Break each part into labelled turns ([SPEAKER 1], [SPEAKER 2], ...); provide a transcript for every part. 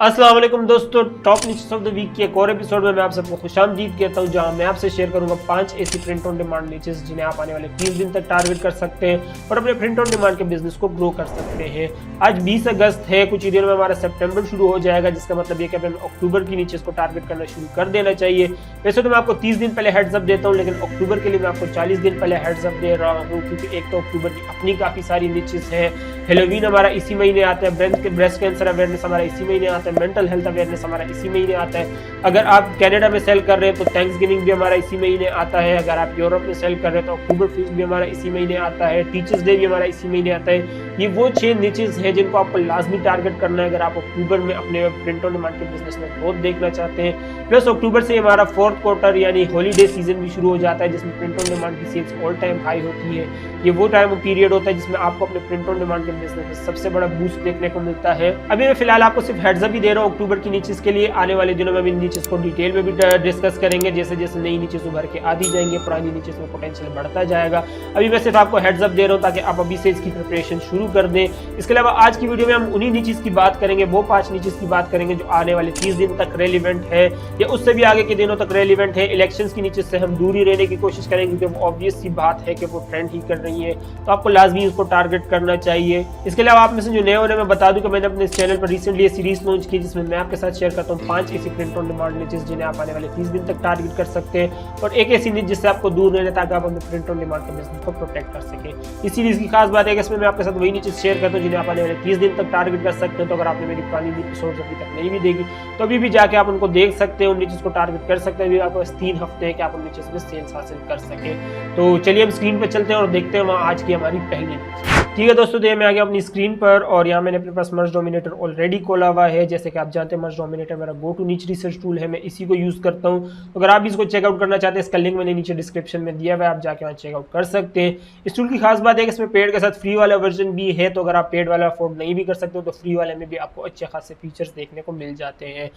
[SPEAKER 1] अस्सलाम वालेकुम दोस्तों, top news of the week के एक और एपिसोड में मैं आप सबको खुशामदीद कहता हूं, जहां मैं आपसे शेयर करूंगा 5 ऐसी प्रिंट ऑन डिमांड नीचेस जिन्हें आप आने वाले 30 दिन तक टारगेट कर सकते हैं और अपने प्रिंट ऑन डिमांड के बिजनेस को ग्रो कर सकते हैं। आज 20 अगस्त है, कुछ ही दिनों में हमारा सितंबर शुरू हो जाएगा, जिसका मतलब ये कि हमें अक्टूबर की नीचेस को टारगेट करना शुरू कर देना चाहिए। वैसे तो मैं आपको 30 दिन पहले हेड्स अप देता हूँ, लेकिन अक्टूबर के लिए मैं आपको 40 दिन पहले हेड्स अप दे रहा हूँ, क्योंकि एक तो अक्टूबर की अपनी काफ़ी सारी नीचेस हैं। हेलोवीन हमारा इसी महीने आता है, ब्रेस्ट कैंसर अवेयरनेस हमारा इसी महीने आता है, मेंटल हेल्थ अवेयरनेस हमारा इसी महीने आता है। अगर आप कनाडा में सेल कर रहे हैं तो थैंक्स गिविंग भी हमारा इसी महीने आता है। अगर आप यूरोप में सेल कर रहे हैं तो अक्टूबर फीस भी हमारा इसी महीने आता है। टीचर्स डे भी हमारा इसी महीने आता है। ये वो 6 नीचेस हैं जिनको आपको लाजमी टारगेट करना है अगर आप अक्टूबर में अपने प्रिंट ऑन डिमांड के बिजनेस में ग्रोथ देखना चाहते हैं। प्लस अक्टूबर से हमारा फोर्थ क्वार्टर यानी हॉलीडे सीजन भी शुरू हो जाता है, जिसमें प्रिंट ऑन डिमांड की सेल्स ऑल टाइम हाई होती है। ये वो टाइम पीरियड होता है जिसमें आपको अपने प्रिंट ऑन डिमांड के बिजनेस में सबसे बड़ा बूस्ट देखने को मिलता है। अभी मैं फिलहाल आपको सिर्फ हेड्स अप ही दे रहा हूँ अक्टूबर की नीचेस के लिए। आने वाले दिनों में इन नीचेस को डिटेल में भी डिस्कस करेंगे, जैसे जैसे नई नीचेस उभर के आती जाएंगे, पुरानी नीचेस में पोटेंशियल बढ़ता जाएगा। अभी मैं सिर्फ आपको हेड्स अप दे रहा हूँ ताकि आप अभी से इसकी प्रिपरेशन शुरू कर दें। इसके अलावा आज की वीडियो में हम उन्हीं नीचेस की बात करेंगे, वो 5 नीचेस की बात करेंगे जो आने वाले 30 दिन तक रेलिवेंट है या उससे भी आगे के दिनों तक रेलिवेंट है। इलेक्शंस की नीचेस से हम दूर ही रहने की कोशिश करेंगे, क्योंकि वो ऑब्वियस सी बात है कि वो ट्रेंड ही कर रही है, तो आपको लाजमी उसको टारगेट करना चाहिए। इसके अलावा आप में से जो नए हो रहे हैं, मैं बता दूं कि मैंने अपने इस चैनल पर रिसेंटली ये सीरीज लॉन्च की, जिसमें मैं आपके साथ शेयर करता हूँ 5 ऐसी प्रिंट ऑन डिमांड नीचेस जिन्हें आप आने वाले 30 दिन तक टारगेट कर सकते हैं, और एक ऐसी नीच जिससे आपको दूर रहने ताकि आप अपने प्रिंट ऑन डिमांड के बिजनेस को प्रोटेक्ट कर सकें। इस सीरीज की खास बात है कि इसमें मैं आपके साथ वही नीचेस शेयर करता हूँ जिन्हें आप आने वाले 30 दिन तक टारगेट कर सकते हैं। तो अगर आपने मेरी पुरानी एपिसोड अभी तक नहीं भी देखी तो अभी भी जाके आप उनको देख सकते हैं, उन नीचेस को टारगेट कर सकते हैं। अभी आपको 3 हफ्ते है कि आप उन नीचेस में सेल्स हासिल कर सके। तो चलिए हम स्क्रीन पर चलते हैं और देखते हैं वहाँ आज की हमारी पहली नीच। ठीक है दोस्तों, तो मैं आ गया अपनी स्क्रीन पर और यहाँ मैंने अपने पास मर्ज डोमिनेटर ऑलरेडी खोला हुआ है। जैसे कि आप जानते हैं मर्ज डोमिनेटर मेरा गो टू नीच रिसर्च टूल है, मैं इसी को यूज़ करता हूँ। तो अगर आप भी इसको चेकआउट करना चाहते हैं, इसका लिंक मैंने नीचे डिस्क्रिप्शन में दिया हुआ है, आप जाके वहाँ चेकआउट कर सकते हैं। इस टूल की खास बात है कि इसमें पेड के साथ फ्री वाला वर्जन भी है, तो अगर आप पेड वाला अफोर्ड नहीं भी कर सकते हो तो फ्री वाले में भी आपको अच्छे खासे फीचर्स देखने को मिल जाते हैं।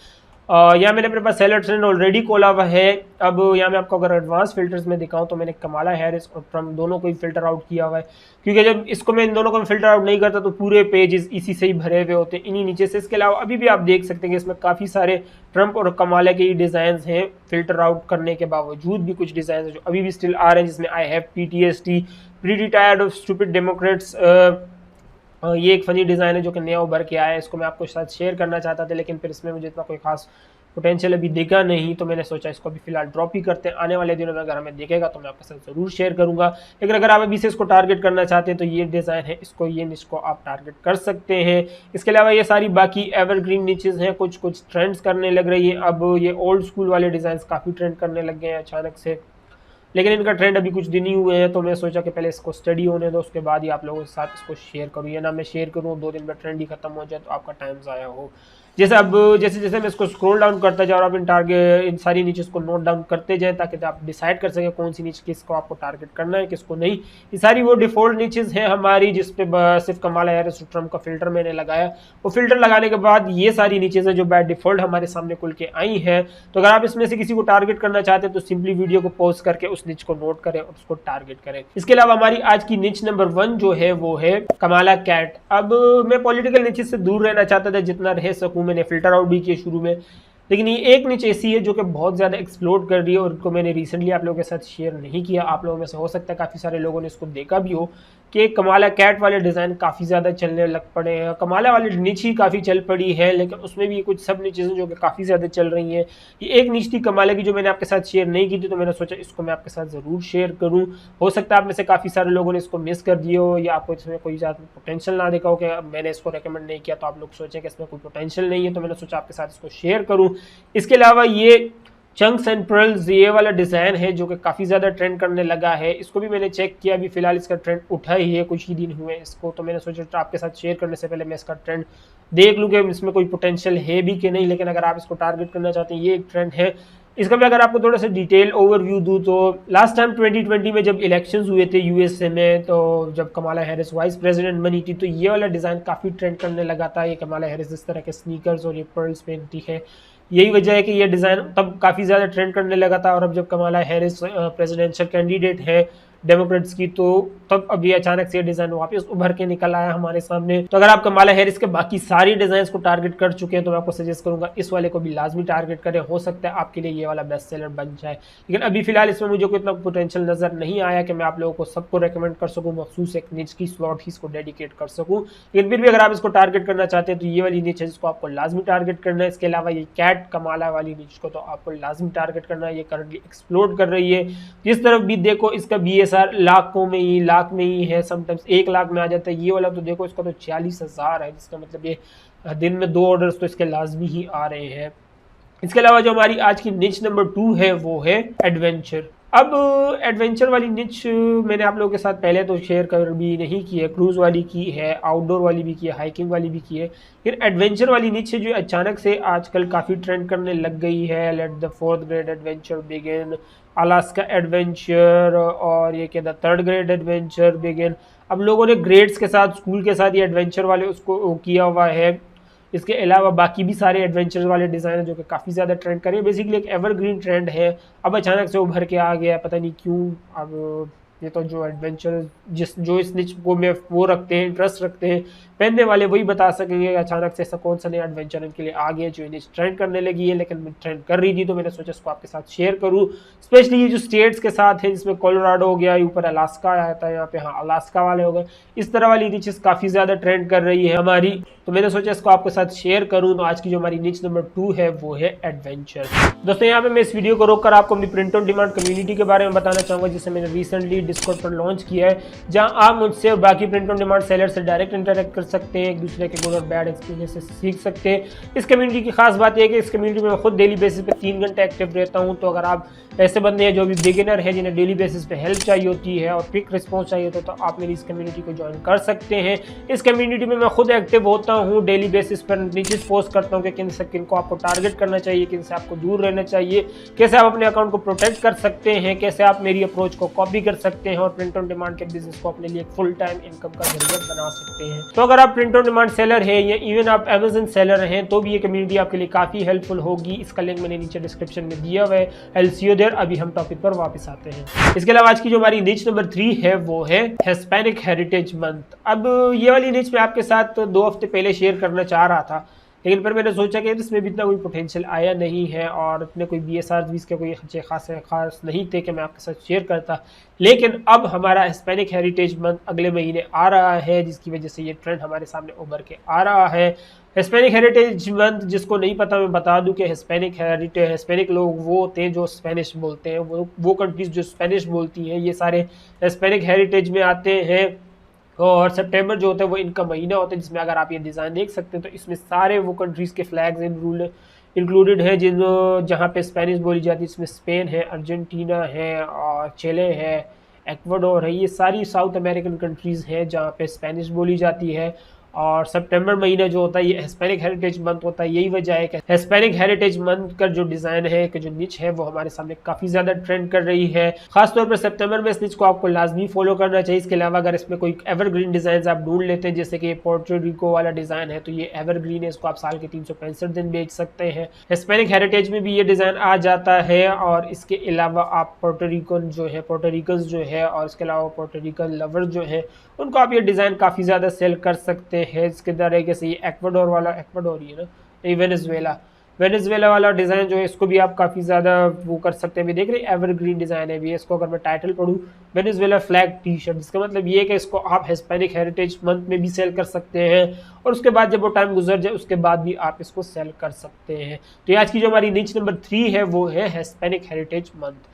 [SPEAKER 1] यहाँ मैंने अपने पास सेलर ट्रेंड ऑलरेडी खोला हुआ है। अब यहाँ मैं आपको अगर एडवांस फिल्टर्स में दिखाऊं तो मैंने कमाला हैरिस और ट्रम्प दोनों को ही फिल्टर आउट किया हुआ है, क्योंकि जब इसको मैं इन दोनों को फिल्टर आउट नहीं करता तो पूरे पेजेस इसी से ही भरे हुए होते हैं, इन्हीं नीचे से। इसके अलावा अभी भी आप देख सकते हैं कि इसमें काफ़ी सारे ट्रम्प और कमाला के ही डिज़ाइन हैं। फिल्टर आउट करने के बावजूद भी कुछ डिज़ाइन हैं जो अभी भी स्टिल आ रहे हैं, जिसमें I have PTSD, pretty tired of stupid Democrats. ये एक फनी डिज़ाइन है जो कि नया उभर के आया है, इसको मैं आपको साथ शेयर करना चाहता था, लेकिन फिर इसमें मुझे इतना कोई खास पोटेंशियल अभी दिखा नहीं, तो मैंने सोचा इसको अभी फिलहाल ड्रॉप ही करते हैं। आने वाले दिनों में अगर हमें दिखेगा तो मैं आपके साथ ज़रूर शेयर करूंगा। लेकिन अगर आप अभी से इसको टारगेट करना चाहते हैं तो ये डिज़ाइन है, इसको आप टारगेट कर सकते हैं। इसके अलावा ये सारी बाकी एवरग्रीन नीचेस हैं, कुछ ट्रेंड्स करने लग रही है। अब ये ओल्ड स्कूल वाले डिज़ाइन काफ़ी ट्रेंड करने लग गए हैं अचानक से, लेकिन इनका ट्रेंड अभी कुछ दिन ही हुए हैं, तो मैं सोचा कि पहले इसको स्टडी होने दो, उसके बाद ही आप लोगों के साथ इसको शेयर करूँ। या ना मैं शेयर करूँ 2 दिन में ट्रेंड ही खत्म हो जाए तो आपका टाइम ज़ाया हो। जैसे जैसे मैं इसको स्क्रॉल डाउन करता जाऊँ और आप इन सारी नीचेस को नोट डाउन करते जाएं, ताकि आप डिसाइड कर सकें कौन सी नीचे किसको आपको टारगेट करना है, किसको नहीं। ये सारी वो डिफॉल्ट नीचेस हैं हमारी, जिस पे सिर्फ कमाला हैरिस ट्रम्प का फिल्टर मैंने लगाया। वो फिल्टर लगाने के बाद ये सारी नीचेस हैं जो बाय डिफॉल्ट हमारे सामने खुल के आई हैं। तो अगर आप इसमें से किसी को टारगेट करना चाहते हैं तो सिंपली वीडियो को पॉज करके उस निच को नोट करें और उसको टारगेट करें। इसके अलावा हमारी आज की निच नंबर 1 जो है वो है कमाला कैट। अब मैं पॉलिटिकल निचेस से दूर रहना चाहता था जितना रह सकूं, मैंने फिल्टर आउट भी किया शुरू में, लेकिन ये एक निच ऐसी है जो कि बहुत ज़्यादा एक्सप्लोड कर रही है और उनको मैंने रिसेंटली आप लोगों के साथ शेयर नहीं किया। आप लोगों में से हो सकता है काफ़ी सारे लोगों ने इसको देखा भी हो कि कमाला कैट वाले डिज़ाइन काफ़ी ज़्यादा चलने लग पड़े हैं। कमाला वाली निच ही काफ़ी चल पड़ी है, लेकिन उसमें भी कुछ सब निचें जो कि काफ़ी ज़्यादा चल रही हैं। ये एक निच थी कमाला की जो मैंने आपके साथ शेयर नहीं की थी, तो मैंने सोचा इसको मैं आपके साथ ज़रूर शेयर करूँ। हो सकता है आप में से काफ़ी सारे लोगों ने इसको मिस कर दिया हो, या आपको इसमें कोई ज़्यादा पोटेंशियल ना देखा हो कि मैंने इसको रेकमेंड नहीं किया, तो आप लोग सोचें कि इसमें कोई पोटेंशियल नहीं है, तो मैंने सोचा आपके साथ इसको शेयर करूँ। इसके अलावा ये चंक्स एंड पर्ल्स ये वाला डिज़ाइन है जो कि काफ़ी ज़्यादा ट्रेंड करने लगा है। इसको भी मैंने चेक किया, अभी फिलहाल इसका ट्रेंड उठा ही है, कुछ ही दिन हुए इसको, तो मैंने सोचा आपके साथ शेयर करने से पहले मैं इसका ट्रेंड देख लूँ कि इसमें कोई पोटेंशियल है भी कि नहीं। लेकिन अगर आप इसको टारगेट करना चाहते हैं, ये एक ट्रेंड है। इसका भी अगर आपको थोड़ा सा डिटेल ओवरव्यू दूँ तो लास्ट टाइम 2020 में जब इलेक्शंस हुए थे USA में, तो जब कमाला हैरिस वाइस प्रेसिडेंट बनी थी, तो ये वाला डिज़ाइन काफ़ी ट्रेंड करने लगा था। ये कमाला हैरिस जिस तरह के स्नीकर्स और ये पर्ल्स पहनती है, यही वजह है कि ये डिज़ाइन तब काफ़ी ज़्यादा ट्रेंड करने लगा था। और अब जब कमाला हैरिस प्रेसिडेंशियल कैंडिडेट है डेमोक्रेट्स की, तो तब अभी अचानक से ये डिजाइन वापस उभर के निकल आया हमारे सामने। तो अगर आप कमाला हैरिस के बाकी सारी डिजाइन को टारगेट कर चुके हैं तो मैं आपको सजेस्ट करूंगा इस वाले को भी लाजमी टारगेट करें, हो सकता है आपके लिए ये वाला बेस्ट सेलर बन जाए। लेकिन अभी फिलहाल इसमें मुझे कोई इतना पोटेंशियल नजर नहीं आया कि मैं आप लोगों को सबको रेकमेंड कर सकूं, मखसूस एक निच की स्लॉट ही इसको डेडिकेट कर सकूं। लेकिन फिर भी अगर आप इसको टारगेट करना चाहते हैं तो ये वाली निच है जिसको आपको लाजमी टारगेट करना है। इसके अलावा ये कैट कमाला वाली निच को तो आपको लाजमी टारगेट करना है, ये करंटली एक्सप्लोड कर रही है। जिस तरफ भी देखो इसका BSR लाख में ही है, समटाइम्स 1 लाख में आ जाता है। ये वाला तो देखो इसका तो 40,000 है, जिसका मतलब ये दिन में 2 ऑर्डर्स तो इसके लाजमी ही आ रहे हैं। इसके अलावा जो हमारी आज की निच नंबर 2 है वो है एडवेंचर। अब एडवेंचर वाली निच मैंने आप लोगों के साथ पहले तो शेयर कर भी नहीं की है, क्रूज वाली की है, आउटडोर वाली भी की है, हाइकिंग वाली भी की है। फिर एडवेंचर वाली निच है जो अचानक से आजकल काफ़ी ट्रेंड करने लग गई है। Let the 4th grade adventure begin, Alaska adventure, और ये क्या था 3rd ग्रेड एडवेंचर बिगिन। अब लोगों ने ग्रेड्स के साथ, स्कूल के साथ ये एडवेंचर वाले उसको किया हुआ है। इसके अलावा बाकी भी सारे एडवेंचर वाले डिज़ाइन हैं जो कि काफ़ी ज़्यादा ट्रेंड कर रहे हैं। बेसिकली एक एवरग्रीन ट्रेंड है, अब अचानक से उभर के आ गया, पता नहीं क्यों। अब ये तो जो एडवेंचर जो इस निच को में वो रखते हैं, इंटरेस्ट रखते हैं पहनने वाले, वही बता सकेंगे कि अचानक से ऐसा कौन सा नया एडवेंचर इनके लिए आ गया जो इन्हें ट्रेंड करने लगी है। लेकिन मैं ट्रेंड कर रही थी तो मैंने सोचा इसको आपके साथ शेयर करूँ, स्पेशली ये जो स्टेट्स के साथ है जिसमें कोलोराडो हो गया, ऊपर अलास्का आया था, यहाँ पे हाँ अलास्का वाले हो गए, इस तरह वाली निचेस काफ़ी ज़्यादा ट्रेंड कर रही है हमारी, तो मैंने सोचा इसको आपके साथ शेयर करूँ। तो आज की जो हमारी निच नंबर 2 है वो है एडवेंचर। दोस्तों यहाँ पे मैं इस वीडियो को रोककर आपको अपनी प्रिंट ऑन डिमांड कम्युनिटी के बारे में बताना चाहूँगा, जिसे मैंने रिसेंटली डिस्कॉर्ड पर लॉन्च किया है, जहाँ आप मुझसे और बाकी प्रिंट ऑन डिमांड सेलर से डायरेक्ट इंटरेक्ट कर सकते हैं, एक दूसरे के गुड और बैड एक्सपीरियंस से सीख सकते हैं। इस कम्युनिटी की खास बात यह है कि इस कम्युनिटी में मैं खुद डेली बेसिस पे 3 घंटे एक्टिव रहता हूँ। तो अगर आप ऐसे बंदे हैं जो भी बिगिनर है, जिन्हें डेली बेसिस पे हेल्प चाहिए होती है और क्विक रिस्पॉन्स चाहिए होता है, तो आप मेरी इस कम्युनिटी को ज्वाइन कर सकते हैं। इस कम्युनिटी में मैं खुद एक्टिव होता हूँ, डेली बेसिस पर नीचे पोस्ट करता हूँ कि किन से किन को आपको टारगेट करना चाहिए, किन से आपको दूर रहना चाहिए, कैसे आप अपने अकाउंट को प्रोटेक्ट कर सकते हैं, कैसे आप मेरी अप्रोच को कॉपी कर सकते हैं और प्रिंट ऑन डिमांड के बिजनेस को अपने लिए फुल टाइम इनकम का जरिया बना सकते हैं। तो अगर आप प्रिंट ऑन डिमांड सेलर है या इवन आप अमेज़न सेलर हैं तो भी ये कम्युनिटी आपके लिए काफ़ी हेल्पफुल होगी। इसका लिंक मैंने नीचे डिस्क्रिप्शन में दिया हुआ है। I'll see you there। अभी हम टॉपिक पर वापस आते हैं। इसके अलावा आज की जो हमारी निच नंबर 3 है वो है हिस्पैनिक हेरिटेज मंथ। अब ये वाली निच मैं आपके साथ 2 हफ्ते पहले शेयर करना चाह रहा था, लेकिन फिर मैंने सोचा कि इसमें भी इतना कोई पोटेंशियल आया नहीं है और इतने कोई BSR भी इसके कोई अच्छे खास नहीं थे कि मैं आपके साथ शेयर करता। लेकिन अब हमारा हिस्पैनिक हेरिटेज मंथ अगले महीने आ रहा है, जिसकी वजह से ये ट्रेंड हमारे सामने उभर के आ रहा है। हिस्पैनिक हेरिटेज मंथ, जिसको नहीं पता मैं बता दूं कि हिस्पैनिक लोग वो होते हैं जो स्पेनिश बोलते हैं, वो कंट्रीज जो स्पेनिश बोलती हैं ये सारे हिस्पैनिक हेरिटेज में आते हैं। और सितंबर जो होता है वो इनका महीना होता है, जिसमें अगर आप ये डिज़ाइन देख सकते हैं तो इसमें सारे वो कंट्रीज़ के फ्लैग्स इंक्लूडेड है जहाँ पे स्पेनिश बोली जाती है। इसमें स्पेन है, अर्जेंटीना है और चिले है, एक्वाडोर है, ये सारी साउथ अमेरिकन कंट्रीज़ हैं जहाँ पे स्पेनिश बोली जाती है। और सितंबर महीना जो होता है ये हिस्पैनिक हेरिटेज मंथ होता है। यही वजह है कि हिस्पैनिक हेरिटेज मंथ का जो डिज़ाइन है, कि जो निच है वो हमारे सामने काफ़ी ज़्यादा ट्रेंड कर रही है। खासतौर पर सितंबर में इस निच को आपको लाजमी फॉलो करना चाहिए। इसके अलावा अगर इसमें कोई एवरग्रीन डिज़ाइन आप ढूंढ लेते हैं, जैसे कि पोर्टो रिको वाला डिज़ाइन है, तो ये एवरग्रीन है, इसको आप साल के 365 दिन बेच सकते हैं। हिस्पैनिक हेरिटेज में भी ये डिज़ाइन आ जाता है। और इसके अलावा आप पोर्टोरिकन जो है और इसके अलावा पोर्टोरिकन लवर जो है उनको आप ये डिज़ाइन काफ़ी ज़्यादा सेल कर सकते हैं। इसके तरीके से ये एक्वाडोर ही है ना, ये वेनेजुएला वाला डिज़ाइन जो है इसको भी आप काफ़ी ज़्यादा वो कर सकते हैं। भी देख रहे हैं एवरग्रीन डिज़ाइन है भी। इसको अगर मैं टाइटल पढ़ूँ वेनेजुएला फ्लैग टी शर्ट, जिसका मतलब ये है कि इसको आप हिस्पैनिक हेरिटेज मंथ में भी सेल कर सकते हैं और उसके बाद जब वो टाइम गुजर जाए उसके बाद भी आप इसको सेल कर सकते हैं। तो आज की जो हमारी निच नंबर 3 है वो है हिस्पैनिक हेरिटेज मंथ।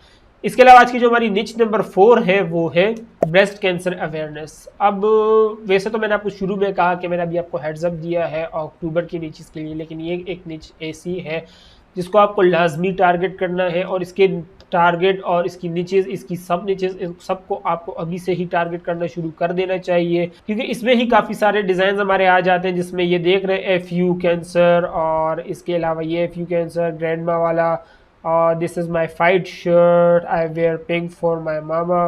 [SPEAKER 1] इसके अलावा आज की जो हमारी निच नंबर 4 है वो है ब्रेस्ट कैंसर अवेयरनेस। अब वैसे तो मैंने आपको शुरू में कहा कि मैंने अभी आपको हेड्स अप दिया है अक्टूबर की निचेस के लिए, लेकिन ये एक निच ऐसी है जिसको आपको लाजमी टारगेट करना है और इसके टारगेट और इसकी निचेस, इसकी सब निचेस, सबको आपको अभी से ही टारगेट करना शुरू कर देना चाहिए, क्योंकि इसमें ही काफ़ी सारे डिज़ाइन हमारे आ जाते हैं। जिसमें ये देख रहे हैं FU कैंसर और इसके अलावा ये FU कैंसर ग्रैंडमा वाला, this is my fight shirt, I wear pink for my mama,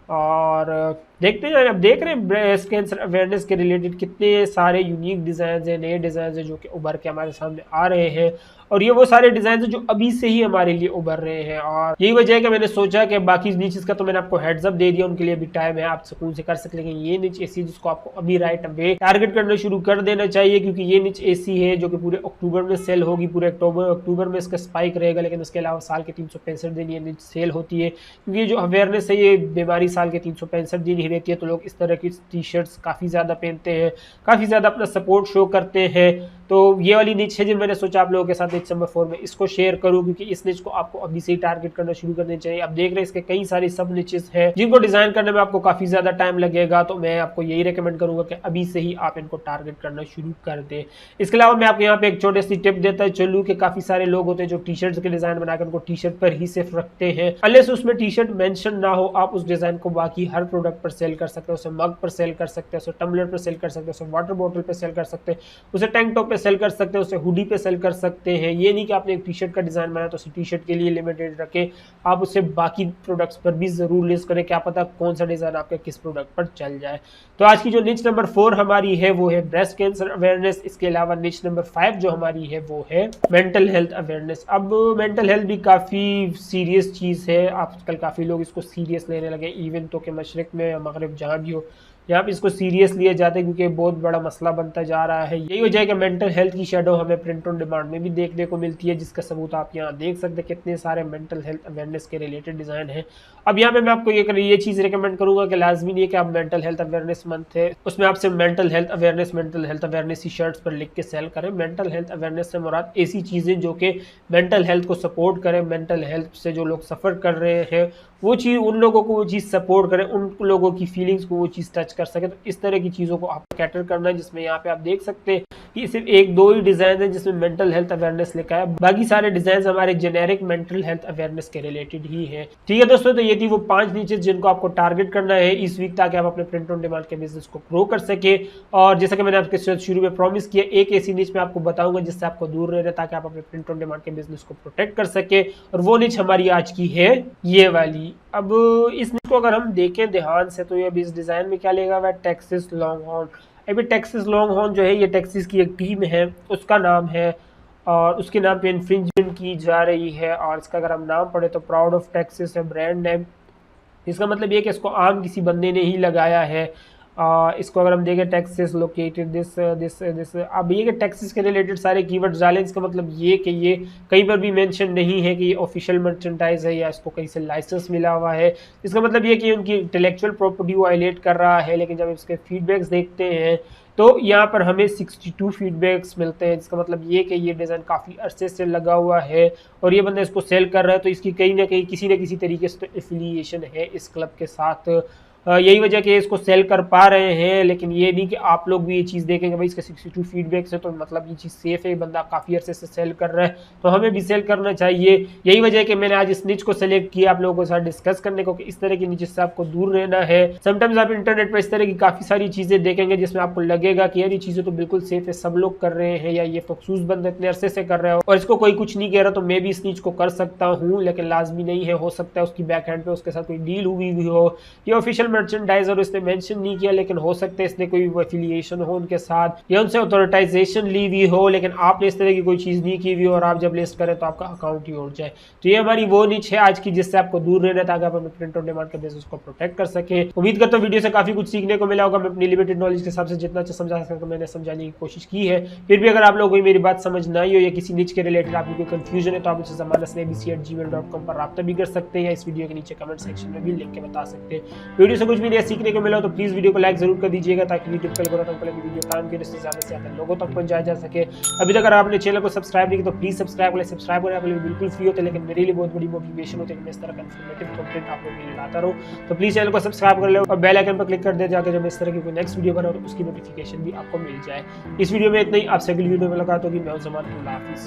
[SPEAKER 1] और देखते हैं, अब देख रहे हैं ब्रेस्ट कैंसर अवेयरनेस के रिलेटेड कितने सारे यूनिक डिज़ाइन हैं, नए डिज़ाइन हैं जो कि उभर के हमारे सामने आ रहे हैं, और ये वो सारे डिज़ाइन हैं जो अभी से ही हमारे लिए उभर रहे हैं। और यही वजह है कि मैंने सोचा कि बाकी नीचेस का तो मैंने आपको हेड्स अप दे दिया, उनके लिए भी टाइम है, आप सुकून से कर सकते, लेकिन ये निच एसी जिसको आपको अभी राइट अवे टारगेट करना शुरू कर देना चाहिए, क्योंकि ये निच एसी है जो कि पूरे अक्टूबर में सेल होगी, पूरे अक्टूबर में इसका स्पाइक रहेगा, लेकिन उसके अलावा साल के 365 दिन ये निच सेल होती है, क्योंकि जो अवेयरनेस है ये बीमारी साल के 365 दिन ही रहती है। तो लोग इस तरह की टी शर्ट्स काफ़ी ज़्यादा पहनते हैं, काफ़ी ज़्यादा अपना सपोर्ट शो करते हैं। तो ये वाली निच है जो मैंने सोचा आप लोगों के साथ निच नंबर 4 में इसको शेयर करूं, क्योंकि इस निच को आपको अभी से ही टारगेट करना शुरू करने चाहिए। आप देख रहे हैं इसके कई सारी सब निचेस हैं जिनको डिजाइन करने में आपको काफी ज्यादा टाइम लगेगा, तो मैं आपको यही रेकमेंड करूंगा कि अभी से ही आप इनको टारगेट करना शुरू कर दें। इसके अलावा मैं आपको यहाँ पे एक छोटी सी टिप देता चलूँ कि काफी सारे लोग होते हैं जो टी शर्ट के डिजाइन बनाकर उनको टी शर्ट पर ही सिर्फ रखते हैं, अनलेस उसमें टी शर्ट मेंशन ना हो, आप उस डिजाइन को बाकी हर प्रोडक्ट पर सेल कर सकते हो, उसे मग पर सेल कर सकते हैं, उसे टम्बलर पर सेल कर सकते हैं, उसे वाटर बॉटल पर सेल कर सकते हैं, उसे टैंक टॉप पे सेल कर सकते हैं, उसे हुडी पे सेल कर सकते हैं। ये नहीं कि आपने एक टी शर्ट का डिजाइन बनाया तो उसे टी शर्ट के लिए लिमिटेड रखें, आप उसे बाकी प्रोडक्ट्स पर भी जरूर लिस्ट करें, क्या पता कौन सा डिजाइन आपके किस प्रोडक्ट पर चल जाए। तो आज की जो निच नंबर 4 हमारी है वो है ब्रेस्ट कैंसर अवेयरनेस। इसके अलावा निच नंबर 5 जो हमारी है वो है मेंटल हेल्थ अवेयरनेस। अब मेंटल हेल्थ भी काफी सीरियस चीज है, आजकल काफी लोग इसको सीरियस लेने लगे, इवन तो के मशरक में मगरब जहाँ भी हो यहाँ पे इसको सीरियस लिया जाता है, क्योंकि बहुत बड़ा मसला बनता जा रहा है। यही वजह है कि मेंटल हेल्थ की शेडो हमें प्रिंट ऑन डिमांड में भी देखने को मिलती है, जिसका सबूत आप यहाँ देख सकते हैं, कितने सारे मेंटल हेल्थ अवेयरनेस के रिलेटेड डिजाइन है। अब यहाँ पे मैं आपको ये चीज रिकमेंड करूंगा कि लाजमी नहीं है कि आप मेंटल हेल्थ अवेयरनेस मंथ है उसमें आप सिर्फ मेंटल हेल्थ अवेयरनेस ही शर्ट्स पर लिख के सेल करें। मेंटल हेल्थ अवेयरनेस से मुराद ऐसी चीजें जो कि मेंटल हेल्थ को सपोर्ट करें, मेंटल हेल्थ से जो लोग सफर कर रहे हैं वो चीज़ उन लोगों को वो चीज़ सपोर्ट करे, उन लोगों की फीलिंग्स को वो चीज़ टच कर सके। तो इस तरह की चीज़ों को आपको कैटर करना है, जिसमें यहाँ पे आप देख सकते हैं कि सिर्फ एक दो ही डिज़ाइन है जिसमें मेंटल हेल्थ अवेयरनेस लिखा है, बाकी सारे डिज़ाइन हमारे जेनेरिक मेंटल हेल्थ अवेयरनेस के रिलेटेड ही है। ठीक है दोस्तों, तो ये थी वो 5 नीचेस जिनको आपको टारगेट करना है इस वीक, ताकि आप अपने प्रिंट ऑन डिमांड के बिजनेस को ग्रो कर सके। और जैसा कि मैंने आपके शुरू में प्रॉमिस किया, एक ऐसी नीच मैं आपको बताऊंगा जिससे आपको दूर रहना, ताकि आप अपने प्रिंट ऑन डिमांड के बिजनेस को प्रोटेक्ट कर सके। और वो नीच हमारी आज की है ये वाली। अब इस नीच को अगर हम देखें ध्यान से तो ये अभी इस डिज़ाइन में क्या लेगा हुआ है, टेक्सास लॉन्ग हॉर्न। अभी टेक्सास लॉन्ग हॉर्न जो है ये टेक्सास की एक टीम है, उसका नाम है, और उसके नाम पे इन्फ्रिंजमेंट की जा रही है। और इसका अगर हम नाम पढ़े तो प्राउड ऑफ टेक्सास है ब्रांड नेम। इसका मतलब ये कि इसको आम किसी बंदे ने ही लगाया है। इसको अगर हम देखें टेक्सास लोकेटेड दिस अब ये कि टेक्सास के रिलेटेड सारे कीवर्ड्स डालें, इसका मतलब ये कि ये कहीं पर भी मेंशन नहीं है कि ये ऑफिशियल मर्चेंडाइज है या इसको कहीं से लाइसेंस मिला हुआ है। इसका मतलब ये कि उनकी इंटेलेक्चुअल प्रॉपर्टी वो वायलेट कर रहा है। लेकिन जब इसके फीडबैक्स देखते हैं तो यहाँ पर हमें 62 फीडबैक्स मिलते हैं, जिसका मतलब ये कि ये डिज़ाइन काफ़ी अरसे से लगा हुआ है और ये बंदा इसको सेल कर रहा है, तो इसकी कहीं ना कहीं किसी न किसी तरीके से तो एफिलिएशन है इस क्लब के साथ। यही वजह कि इसको सेल कर पा रहे हैं। लेकिन ये नहीं कि आप लोग भी ये चीज़ देखेंगे भाई इसके 62 फीडबैक्स है तो मतलब ये चीज़ सेफ है, बंदा काफ़ी अरसे से सेल कर रहा है तो हमें भी सेल करना चाहिए। यही वजह है कि मैंने आज इस निच को सेलेक्ट किया आप लोगों के साथ डिस्कस करने को कि इस तरह की निच से आपको दूर रहना है। समटाइम्स आप इंटरनेट पर इस तरह की काफ़ी सारी चीज़ें देखेंगे जिसमें आपको लगेगा कि यार ये चीज़ें तो बिल्कुल सेफ है, सब लोग कर रहे हैं, या ये मखसूस बंदा इतने अरसे से कर रहा है और इसको कोई कुछ नहीं कह रहा तो मैं भी इस निच को कर सकता हूँ। लेकिन लाजमी नहीं है, हो सकता है उसकी बैक हैंड पे उसके साथ कोई डील हुई हो, ये ऑफिशियल मर्चेंडाइजर इसने मेंशन नहीं किया, लेकिन हो सकता है इसने कोई एफिलिएशन हो उनके साथ या उनसे ऑथोराइजेशन ली हुई हो, लेकिन आपने इस तरह की कोई चीज़ नहीं की हुई और आप जब लिस्ट करें तो आपका अकाउंट ही उड़ जाए। तो ये हमारी वो निच है आज की जिससे आपको दूर रहना है, ताकि आप अपने प्रिंट ऑन डिमांड के बिजनेस को प्रोटेक्ट कर सके। उम्मीद करता हूँ वीडियो से काफी कुछ सीखने को मिला होगा। मैं अपनी लिमिटेड नॉलेज के हिसाब से जितना अच्छा समझा सकता मैंने समझाने की कोशिश की है। फिर भी अगर आप लोगों को मेरी बात समझ ना आई हो या किसी निच के रिलेटेड आपको कोई कंफ्यूजन है तो आप मुझसे zamanasnabc@gmail.com पर राब्ता भी कर सकते हैं या इस वीडियो के नीचे कमेंट सेक्शन में भी लिख के बता सकते हैं। वीडियो से कुछ भी नया सीखने को मिला तो प्लीज वीडियो को लाइक जरूर कर दीजिएगा, ताकि यूट्यूब के एल्गोरिथम पर वीडियो काम के रिश्ते ज्यादा से ज्यादा लोगों तक पहुंचाया जा सके। अभी तक अगर आपने चैनल को सब्सक्राइब नहीं किया तो प्लीज सब्सक्राइब करें। सब्सक्राइब करने के लिए बिल्कुल फ्री होते हैं, लेकिन मेरे लिए बहुत बड़ी मोटिवेशन होती है कि मैं इस तरह का इन्फॉर्मेटिव कंटेंट आप लोगों के लिए लाता रहूं। तो प्लीज चैनल को सब्सक्राइब कर ले और बेल आइकन पर क्लिक कर दे, जाकर जब मैं इस तरह की कोई नेक्स्ट वीडियो बनाऊं तो उसकी नोटिफिकेशन भी आपको मिल जाए। इस वीडियो में इतना ही, आपसे अगली वीडियो में मुलाकात होगी। मैं हूं ज़मान, अल्लाह हाफिज़।